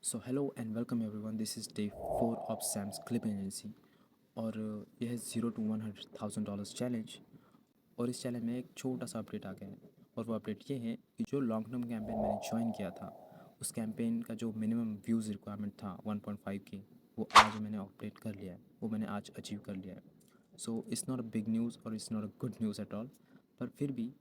So hello and welcome everyone, this is day 4 of Sam's clip agency. और यह है $0 to $100,000 challenge. और इस चैलेंज में एक छोटा सा अपडेट आ गया है। और वो अपडेट ये है कि जो लॉन्ग टर्म कैंपेन मैंने ज्वाइन किया था, उस कैंपेन का जो मिनिमम व्यूज़ रिक्वायरमेंट था 1.5 के, वो आज मैंने अपडेट कर लिया है, वो मैंने आज अचीव कर लिया है। So it's not a big news और it's not a good news at all. पर फिर भी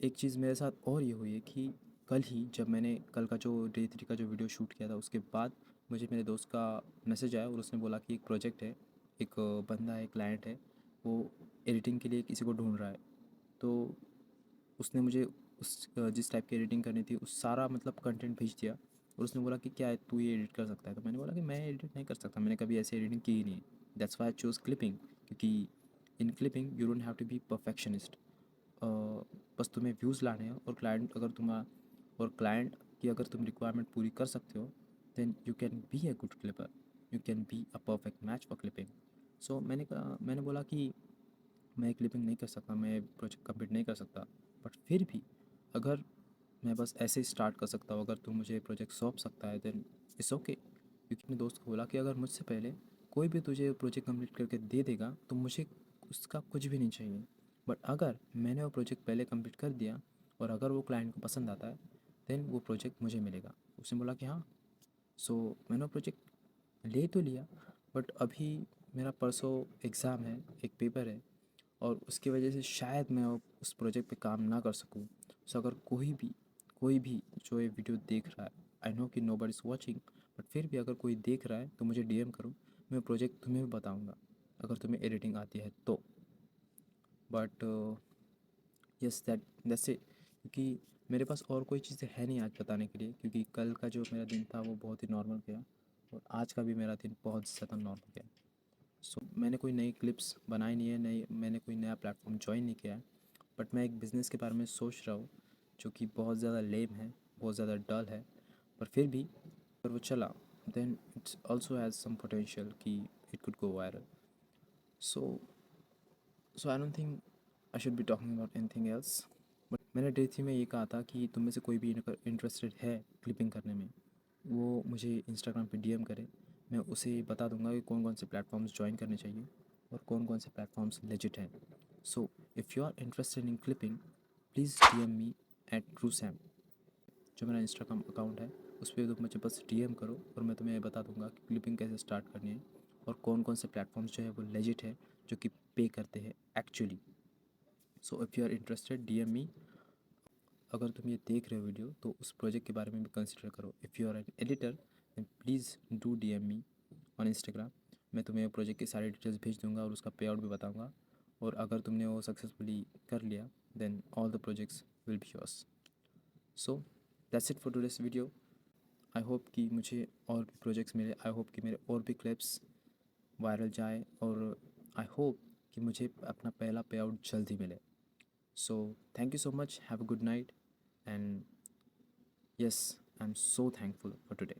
एक चीज़ मेरे साथ और ये हुई है कि कल ही जब मैंने कल का जो डे 3 का जो वीडियो शूट किया था, उसके बाद मुझे मेरे दोस्त का मैसेज आया और उसने बोला कि एक प्रोजेक्ट है, एक बंदा है, क्लाइंट है, वो एडिटिंग के लिए किसी को ढूंढ रहा है। तो उसने मुझे उस जिस टाइप की एडिटिंग करनी थी उस सारा मतलब कंटेंट भेज दिया। और उसने बोला कि क्या है, तू ये एडिट कर सकता है? तो मैंने बोला कि मैं एडिट नहीं कर सकता, मैंने कभी ऐसे एडिटिंग की ही नहीं। That's why I choose clipping, क्योंकि in clipping you don't have to be perfectionist. बस तुम्हें व्यूज़ लाने हैं, और क्लाइंट की अगर तुम रिक्वायरमेंट पूरी कर सकते हो, then you can be a good clipper, you can be a perfect match for clipping. So मैंने बोला कि मैं क्लिपिंग नहीं कर सकता, मैं प्रोजेक्ट कंप्लीट नहीं कर सकता, बट फिर भी अगर मैं बस ऐसे ही स्टार्ट कर सकता हूँ, अगर तू मुझे प्रोजेक्ट सौंप सकता है देन इट्स ओके। क्योंकि अपने दोस्त को बोला कि अगर मुझसे पहले कोई भी तुझे प्रोजेक्ट कंप्लीट करके दे देगा तो मुझे उसका कुछ भी नहीं चाहिए। बट अगर मैंने वो प्रोजेक्ट पहले कंप्लीट कर दिया और अगर वो क्लाइंट को पसंद आता है, देन वो प्रोजेक्ट मुझे मिलेगा। उसने बोला कि हाँ। सो मैंने वो प्रोजेक्ट ले तो लिया, बट अभी मेरा परसों एग्ज़ाम है, एक पेपर है, और उसकी वजह से शायद मैं उस प्रोजेक्ट पे काम ना कर सकूं। सो अगर कोई भी जो ये वीडियो देख रहा है, आई नो कि nobody is watching, but फिर भी अगर कोई देख रहा है तो मुझे डीएम करो, मैं प्रोजेक्ट तुम्हें भी बताऊंगा अगर तुम्हें एडिटिंग आती है तो। But yes, that's it. क्योंकि मेरे पास और कोई चीज़ें है नहीं आज बताने के लिए, क्योंकि कल का जो मेरा दिन था वो बहुत ही नॉर्मल गया और आज का भी मेरा दिन बहुत ज़्यादा नॉर्मल गया। सो मैंने कोई नई क्लिप्स बनाई नहीं है, नई मैंने कोई नया प्लेटफॉर्म ज्वाइन नहीं किया है। बट मैं एक बिज़नेस के बारे में सोच रहा हूँ जो कि बहुत ज़्यादा लेम है, बहुत ज़्यादा डल है, पर फिर भी अगर वो चला then it's also has some potential कि it could go viral. So so I don't think I should be talking about anything else. But मैंने डे 3 में ये कहा था कि तुम में से कोई भी इंटरेस्टेड है क्लिपिंग करने में, वो मुझे इंस्टाग्राम पे डीएम करे। मैं उसे बता दूंगा कि कौन कौन से प्लेटफॉर्म्स ज्वाइन करने चाहिए और कौन कौन से प्लेटफॉर्म्स लेजिट हैं। So if you are interested in clipping, please DM me at true Sam, जो मेरा इंस्टाग्राम अकाउंट है। उस पर तुम मुझे बस डीएम करो और मैं तुम्हें बता दूंगा कि क्लिपिंग कैसे स्टार्ट करनी है और कौन कौन से प्लेटफॉर्म्स जो है वो लेजिट है, जो कि पे करते हैं actually. So if you are interested, DM me. अगर तुम ये देख रहे हो वीडियो तो उस प्रोजेक्ट के बारे में भी कंसिडर करो। If you are an editor then please do DM me on Instagram. मैं तुम्हें प्रोजेक्ट की सारी डिटेल्स भेज दूंगा और उसका पे आउट भी बताऊंगा। और अगर तुमने वो सक्सेसफुली कर लिया then all the projects will be yours. So that's it for today's video. I hope कि मुझे और भी प्रोजेक्ट्स मिले, आई होप कि मेरे और भी क्लिप्स वायरल जाए, और आई होप कि मुझे अपना पहला पे आउट जल्द ही मिले। So thank you so much, have a good night, and yes, I'm so thankful for today.